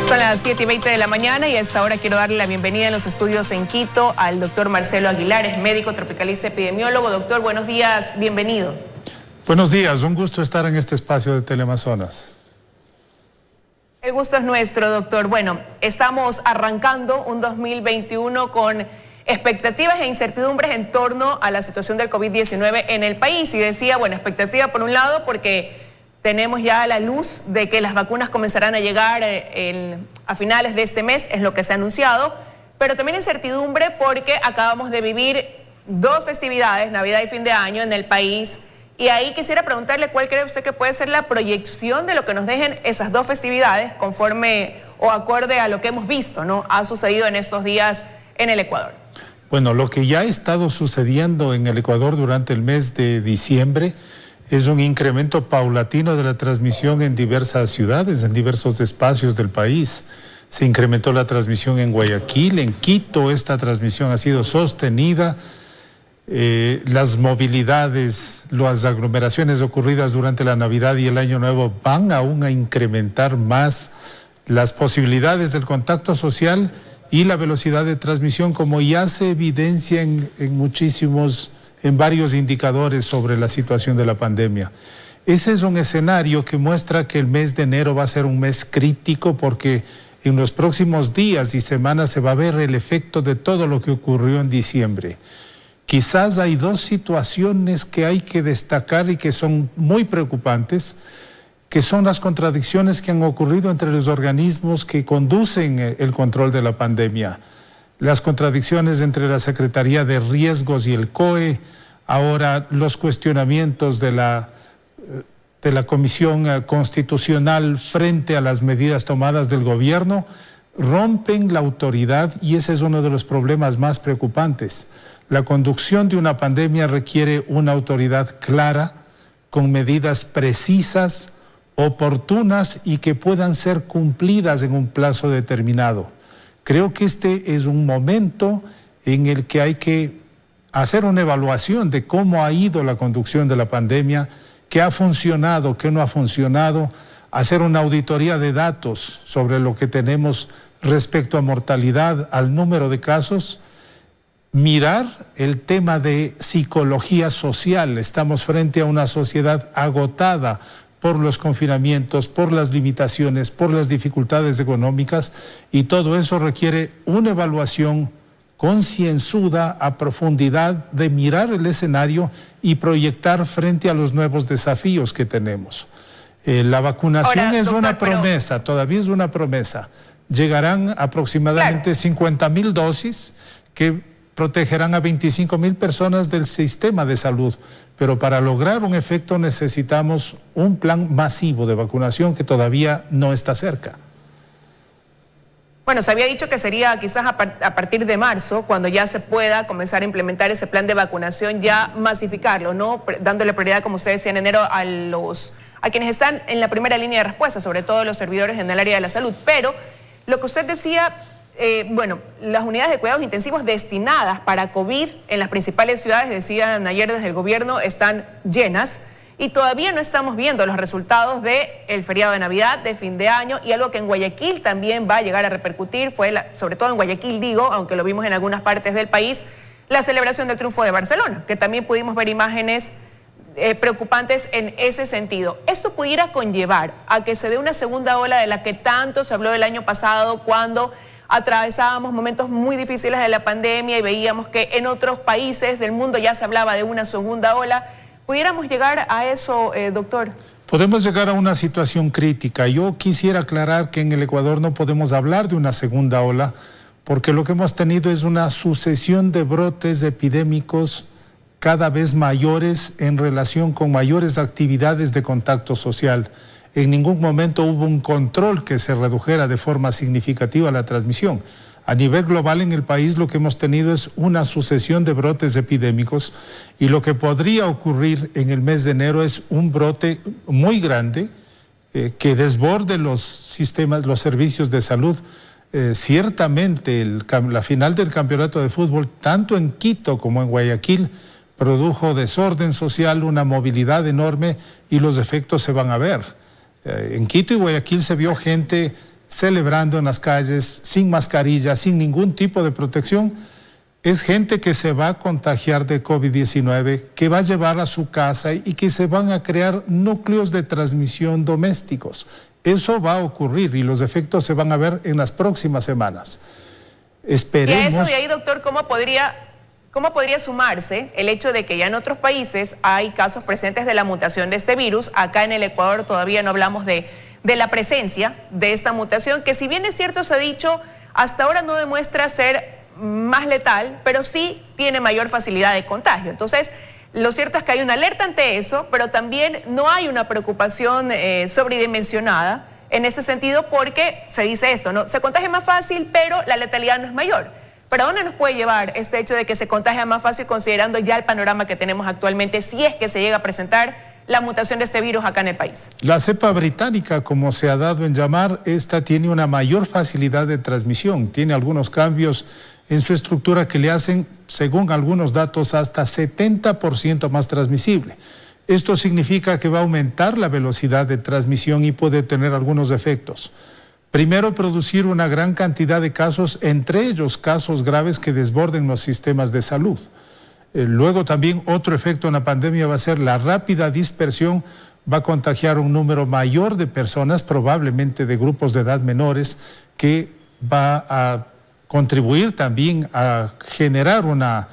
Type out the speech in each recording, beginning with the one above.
Son las 7:20 de la mañana y a esta hora quiero darle la bienvenida en los estudios en Quito al doctor Marcelo Aguilar, es médico tropicalista epidemiólogo. Doctor, buenos días, bienvenido. Buenos días, un gusto estar en este espacio de Teleamazonas. El gusto es nuestro, doctor. Bueno, estamos arrancando un 2021 con expectativas e incertidumbres en torno a la situación del COVID-19 en el país. Y decía, bueno, expectativa por un lado porque tenemos ya la luz de que las vacunas comenzarán a llegar a finales de este mes, es lo que se ha anunciado, pero también incertidumbre porque acabamos de vivir dos festividades, Navidad y fin de año, en el país. Y ahí quisiera preguntarle cuál cree usted que puede ser la proyección de lo que nos dejen esas dos festividades conforme o acorde a lo que hemos visto, ¿no? Ha sucedido en estos días en el Ecuador. Bueno, lo que ya ha estado sucediendo en el Ecuador durante el mes de diciembre es un incremento paulatino de la transmisión en diversas ciudades, en diversos espacios del país. Se incrementó la transmisión en Guayaquil, en Quito esta transmisión ha sido sostenida. Las movilidades, las aglomeraciones ocurridas durante la Navidad y el Año Nuevo van aún a incrementar más las posibilidades del contacto social y la velocidad de transmisión, como ya se evidencia en varios indicadores sobre la situación de la pandemia. Ese es un escenario que muestra que el mes de enero va a ser un mes crítico porque en los próximos días y semanas se va a ver el efecto de todo lo que ocurrió en diciembre. Quizás hay dos situaciones que hay que destacar y que son muy preocupantes, que son las contradicciones que han ocurrido entre los organismos que conducen el control de la pandemia. Las contradicciones entre la Secretaría de Riesgos y el COE, ahora los cuestionamientos de la Comisión Constitucional frente a las medidas tomadas del gobierno, rompen la autoridad y ese es uno de los problemas más preocupantes. La conducción de una pandemia requiere una autoridad clara, con medidas precisas, oportunas y que puedan ser cumplidas en un plazo determinado. Creo que este es un momento en el que hay que hacer una evaluación de cómo ha ido la conducción de la pandemia, qué ha funcionado, qué no ha funcionado, hacer una auditoría de datos sobre lo que tenemos respecto a mortalidad, al número de casos, mirar el tema de psicología social. Estamos frente a una sociedad agotada por los confinamientos, por las limitaciones, por las dificultades económicas y todo eso requiere una evaluación concienzuda, a profundidad, de mirar el escenario y proyectar frente a los nuevos desafíos que tenemos. La vacunación es una promesa, todavía es una promesa. Llegarán aproximadamente 50,000 dosis que protegerán a 25,000 personas del sistema de salud, pero para lograr un efecto necesitamos un plan masivo de vacunación que todavía no está cerca. Bueno, se había dicho que sería quizás a partir de marzo, cuando ya se pueda comenzar a implementar ese plan de vacunación, ya masificarlo, ¿no? Dándole prioridad, como usted decía, en enero a quienes están en la primera línea de respuesta, sobre todo los servidores en el área de la salud. Pero lo que usted decía, bueno, las unidades de cuidados intensivos destinadas para COVID en las principales ciudades, decían ayer desde el gobierno, están llenas y todavía no estamos viendo los resultados del feriado de Navidad, de fin de año, y algo que en Guayaquil también va a llegar a repercutir, sobre todo en Guayaquil digo, aunque lo vimos en algunas partes del país, la celebración del triunfo de Barcelona, que también pudimos ver imágenes preocupantes en ese sentido. Esto pudiera conllevar a que se dé una segunda ola de la que tanto se habló el año pasado cuando atravesábamos momentos muy difíciles de la pandemia y veíamos que en otros países del mundo ya se hablaba de una segunda ola. ¿Pudiéramos llegar a eso, doctor? Podemos llegar a una situación crítica. Yo quisiera aclarar que en el Ecuador no podemos hablar de una segunda ola porque lo que hemos tenido es una sucesión de brotes epidémicos cada vez mayores en relación con mayores actividades de contacto social. En ningún momento hubo un control que se redujera de forma significativa la transmisión. A nivel global en el país lo que hemos tenido es una sucesión de brotes epidémicos y lo que podría ocurrir en el mes de enero es un brote muy grande que desborde los sistemas, los servicios de salud. Ciertamente la final del campeonato de fútbol, tanto en Quito como en Guayaquil, produjo desorden social, una movilidad enorme y los efectos se van a ver. En Quito y Guayaquil se vio gente celebrando en las calles, sin mascarilla, sin ningún tipo de protección, es gente que se va a contagiar de COVID-19, que va a llevar a su casa y que se van a crear núcleos de transmisión domésticos. Eso va a ocurrir y los efectos se van a ver en las próximas semanas. Esperemos. Y a eso de ahí, doctor, ¿cómo podría sumarse el hecho de que ya en otros países hay casos presentes de la mutación de este virus? Acá en el Ecuador todavía no hablamos de la presencia de esta mutación, que si bien es cierto, se ha dicho, hasta ahora no demuestra ser más letal, pero sí tiene mayor facilidad de contagio. Entonces, lo cierto es que hay una alerta ante eso, pero también no hay una preocupación sobredimensionada en ese sentido, porque se dice esto, ¿no? Se contagia más fácil, pero la letalidad no es mayor. ¿Pero a dónde nos puede llevar este hecho de que se contagia más fácil, considerando ya el panorama que tenemos actualmente, si es que se llega a presentar la mutación de este virus acá en el país? La cepa británica, como se ha dado en llamar, esta tiene una mayor facilidad de transmisión, tiene algunos cambios en su estructura que le hacen, según algunos datos, hasta 70% más transmisible. Esto significa que va a aumentar la velocidad de transmisión y puede tener algunos efectos. Primero, producir una gran cantidad de casos, entre ellos casos graves que desborden los sistemas de salud. Luego también otro efecto en la pandemia va a ser la rápida dispersión, va a contagiar un número mayor de personas, probablemente de grupos de edad menores, que va a contribuir también a generar una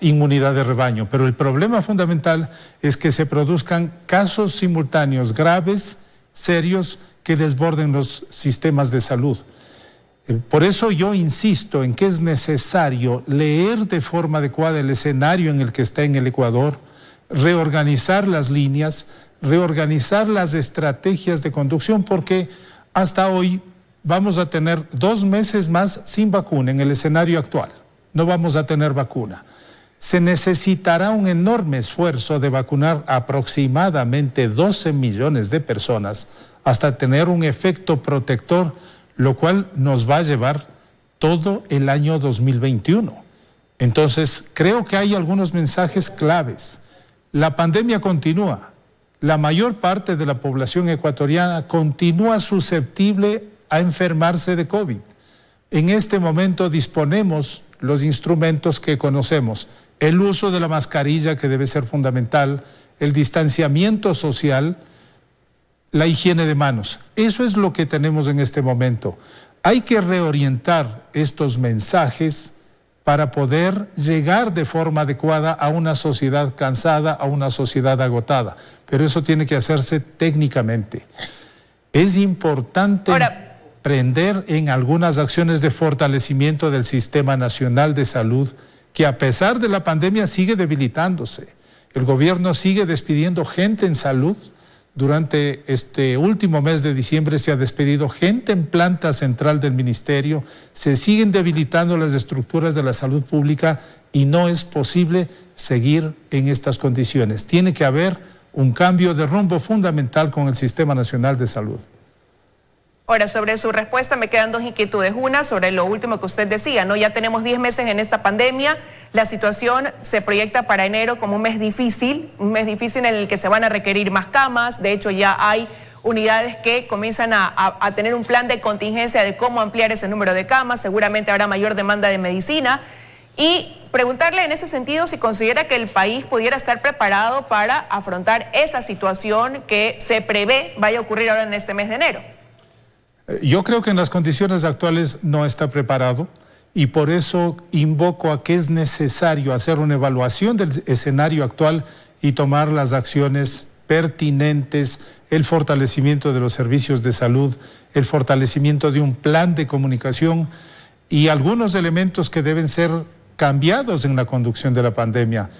inmunidad de rebaño. Pero el problema fundamental es que se produzcan casos simultáneos graves, serios, que desborden los sistemas de salud. Por eso yo insisto en que es necesario leer de forma adecuada el escenario en el que está en el Ecuador, reorganizar las líneas, reorganizar las estrategias de conducción, porque hasta hoy vamos a tener 2 meses más sin vacuna en el escenario actual. No vamos a tener vacuna. Se necesitará un enorme esfuerzo de vacunar aproximadamente 12 millones de personas hasta tener un efecto protector, lo cual nos va a llevar todo el año 2021. Entonces, creo que hay algunos mensajes claves. La pandemia continúa. La mayor parte de la población ecuatoriana continúa susceptible a enfermarse de COVID. En este momento disponemos los instrumentos que conocemos, el uso de la mascarilla, que debe ser fundamental, el distanciamiento social, la higiene de manos. Eso es lo que tenemos en este momento. Hay que reorientar estos mensajes para poder llegar de forma adecuada a una sociedad cansada, a una sociedad agotada. Pero eso tiene que hacerse técnicamente. Es importante emprender en algunas acciones de fortalecimiento del Sistema Nacional de Salud, que a pesar de la pandemia sigue debilitándose. El gobierno sigue despidiendo gente en salud. Durante este último mes de diciembre se ha despedido gente en planta central del ministerio, se siguen debilitando las estructuras de la salud pública y no es posible seguir en estas condiciones. Tiene que haber un cambio de rumbo fundamental con el Sistema Nacional de Salud. Ahora, sobre su respuesta me quedan 2 inquietudes. Una, sobre lo último que usted decía, ¿no? Ya tenemos 10 meses en esta pandemia, la situación se proyecta para enero como un mes difícil en el que se van a requerir más camas. De hecho, ya hay unidades que comienzan a tener un plan de contingencia de cómo ampliar ese número de camas. Seguramente habrá mayor demanda de medicina. Y preguntarle en ese sentido si considera que el país pudiera estar preparado para afrontar esa situación que se prevé vaya a ocurrir ahora en este mes de enero. Yo creo que en las condiciones actuales no está preparado y por eso invoco a que es necesario hacer una evaluación del escenario actual y tomar las acciones pertinentes, el fortalecimiento de los servicios de salud, el fortalecimiento de un plan de comunicación y algunos elementos que deben ser cambiados en la conducción de la pandemia.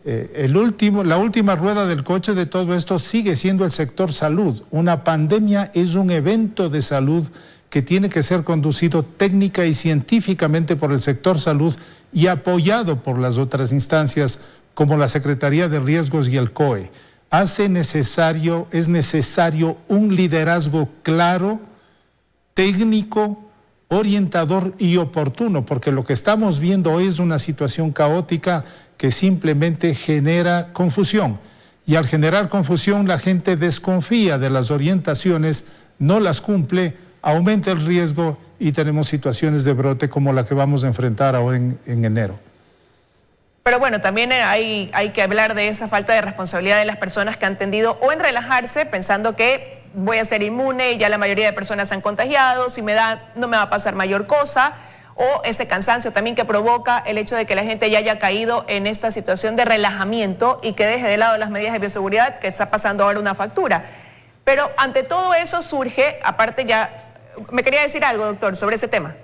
La última rueda del coche de todo esto sigue siendo el sector salud. Una pandemia es un evento de salud que tiene que ser conducido técnica y científicamente por el sector salud y apoyado por las otras instancias como la Secretaría de Riesgos y el COE. Es necesario un liderazgo claro, técnico, orientador y oportuno, porque lo que estamos viendo hoy es una situación caótica que simplemente genera confusión. Y al generar confusión, la gente desconfía de las orientaciones no las cumple, aumenta el riesgo y tenemos situaciones de brote como la que vamos a enfrentar ahora en enero. Pero bueno, también hay que hablar de esa falta de responsabilidad de las personas que han tendido o en relajarse pensando que voy a ser inmune y ya la mayoría de personas han contagiado, si me da no me va a pasar mayor cosa, o ese cansancio también que provoca el hecho de que la gente ya haya caído en esta situación de relajamiento y que deje de lado las medidas de bioseguridad que está pasando ahora una factura. Pero ante todo eso surge, aparte ya, me quería decir algo, doctor, sobre ese tema.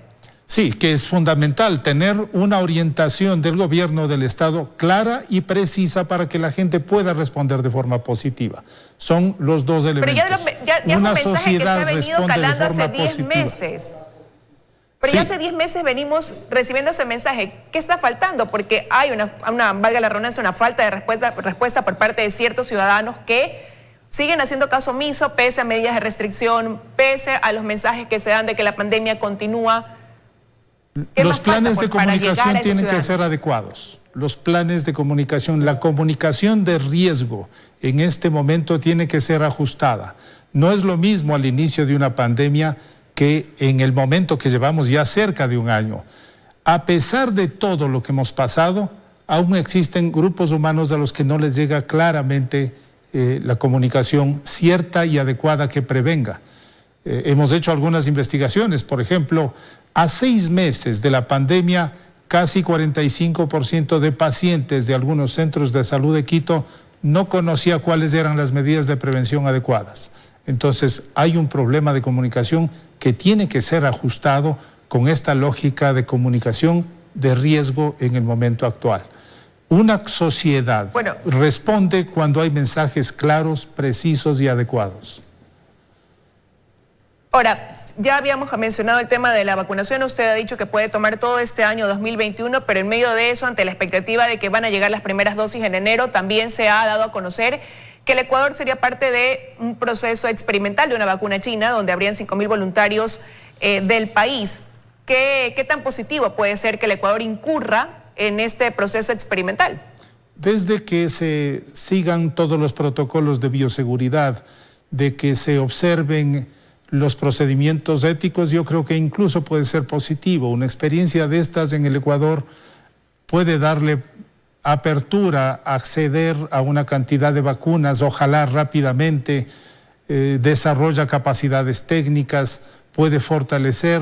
Sí, que es fundamental tener una orientación del gobierno del Estado clara y precisa para que la gente pueda responder de forma positiva. Son los dos elementos. Pero ya una es un mensaje sociedad que se ha venido responde de calando forma hace 10 positiva. meses. Pero Sí. ya hace 10 meses venimos recibiendo ese mensaje. ¿Qué está faltando? Porque hay valga la redundancia, una falta de respuesta por parte de ciertos ciudadanos que siguen haciendo caso omiso pese a medidas de restricción, pese a los mensajes que se dan de que la pandemia continúa. Los planes de comunicación tienen que ser adecuados. Los planes de comunicación, la comunicación de riesgo en este momento tiene que ser ajustada. No es lo mismo al inicio de una pandemia que en el momento que llevamos ya cerca de un año. A pesar de todo lo que hemos pasado, aún existen grupos humanos a los que no les llega claramente la comunicación cierta y adecuada que prevenga. Hemos hecho algunas investigaciones, por ejemplo, a 6 meses de la pandemia, casi 45% de pacientes de algunos centros de salud de Quito no conocía cuáles eran las medidas de prevención adecuadas. Entonces, hay un problema de comunicación que tiene que ser ajustado con esta lógica de comunicación de riesgo en el momento actual. Una sociedad responde cuando hay mensajes claros, precisos y adecuados. Ahora, ya habíamos mencionado el tema de la vacunación. Usted ha dicho que puede tomar todo este año 2021, pero en medio de eso, ante la expectativa de que van a llegar las primeras dosis en enero, también se ha dado a conocer que el Ecuador sería parte de un proceso experimental de una vacuna china, donde habrían 5.000 voluntarios del país. ¿Qué tan positivo puede ser que el Ecuador incurra en este proceso experimental? Desde que se sigan todos los protocolos de bioseguridad, de que se observen los procedimientos éticos, yo creo que incluso puede ser positivo. Una experiencia de estas en el Ecuador puede darle apertura a acceder a una cantidad de vacunas, ojalá rápidamente, desarrolla capacidades técnicas, puede fortalecer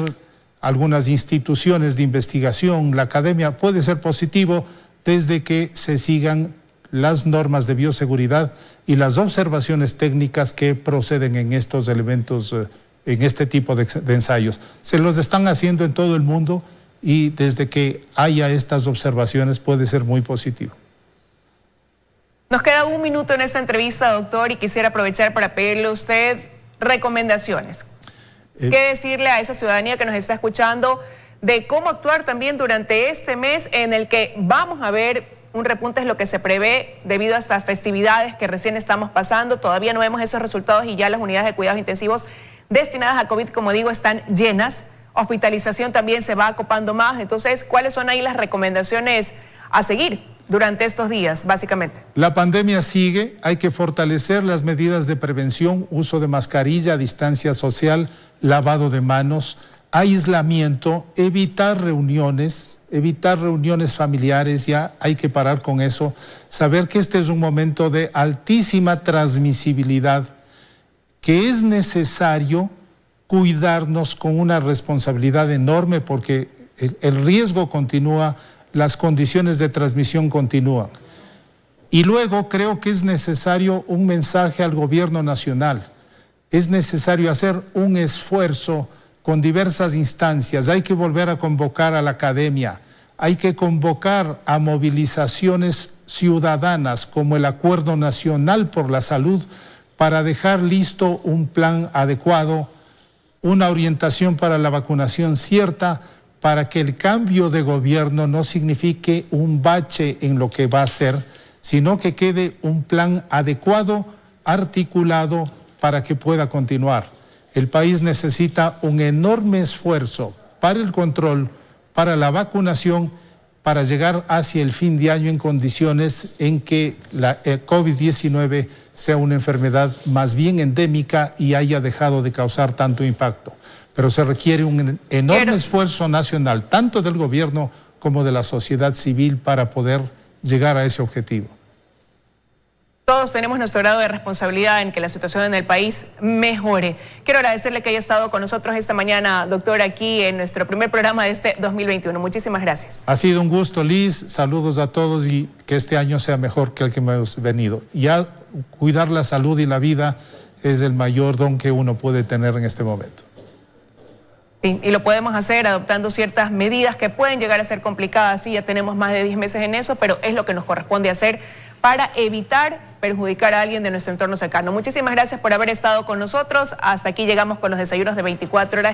algunas instituciones de investigación, la academia, puede ser positivo desde que se sigan las normas de bioseguridad y las observaciones técnicas que proceden en estos elementos, en este tipo de ensayos. Se los están haciendo en todo el mundo y desde que haya estas observaciones puede ser muy positivo. Nos queda un minuto en esta entrevista, doctor, y quisiera aprovechar para pedirle a usted recomendaciones. ¿Qué decirle a esa ciudadanía que nos está escuchando de cómo actuar también durante este mes en el que vamos a ver un repunte, es lo que se prevé debido a estas festividades que recién estamos pasando? Todavía no vemos esos resultados y ya las unidades de cuidados intensivos destinadas a COVID, como digo, están llenas. Hospitalización también se va acopando más. Entonces, ¿cuáles son ahí las recomendaciones a seguir durante estos días, básicamente? La pandemia sigue, hay que fortalecer las medidas de prevención, uso de mascarilla, distancia social, lavado de manos, aislamiento, evitar reuniones familiares, ya hay que parar con eso, saber que este es un momento de altísima transmisibilidad, que es necesario cuidarnos con una responsabilidad enorme porque el riesgo continúa, las condiciones de transmisión continúan. Y luego creo que es necesario un mensaje al gobierno nacional, es necesario hacer un esfuerzo con diversas instancias, hay que volver a convocar a la academia, hay que convocar a movilizaciones ciudadanas como el Acuerdo Nacional por la Salud para dejar listo un plan adecuado, una orientación para la vacunación cierta, para que el cambio de gobierno no signifique un bache en lo que va a ser, sino que quede un plan adecuado, articulado, para que pueda continuar. El país necesita un enorme esfuerzo para el control, para la vacunación para llegar hacia el fin de año en condiciones en que la COVID-19 sea una enfermedad más bien endémica y haya dejado de causar tanto impacto. Pero se requiere un enorme esfuerzo nacional, tanto del gobierno como de la sociedad civil, para poder llegar a ese objetivo. Todos tenemos nuestro grado de responsabilidad en que la situación en el país mejore. Quiero agradecerle que haya estado con nosotros esta mañana, doctor, aquí en nuestro primer programa de este 2021. Muchísimas gracias. Ha sido un gusto, Liz. Saludos a todos y que este año sea mejor que el que hemos venido. Ya cuidar la salud y la vida es el mayor don que uno puede tener en este momento. Sí, y lo podemos hacer adoptando ciertas medidas que pueden llegar a ser complicadas. Sí, ya tenemos más de 10 meses en eso, pero es lo que nos corresponde hacer para evitar perjudicar a alguien de nuestro entorno cercano. Muchísimas gracias por haber estado con nosotros. Hasta aquí llegamos con los desayunos de 24 horas.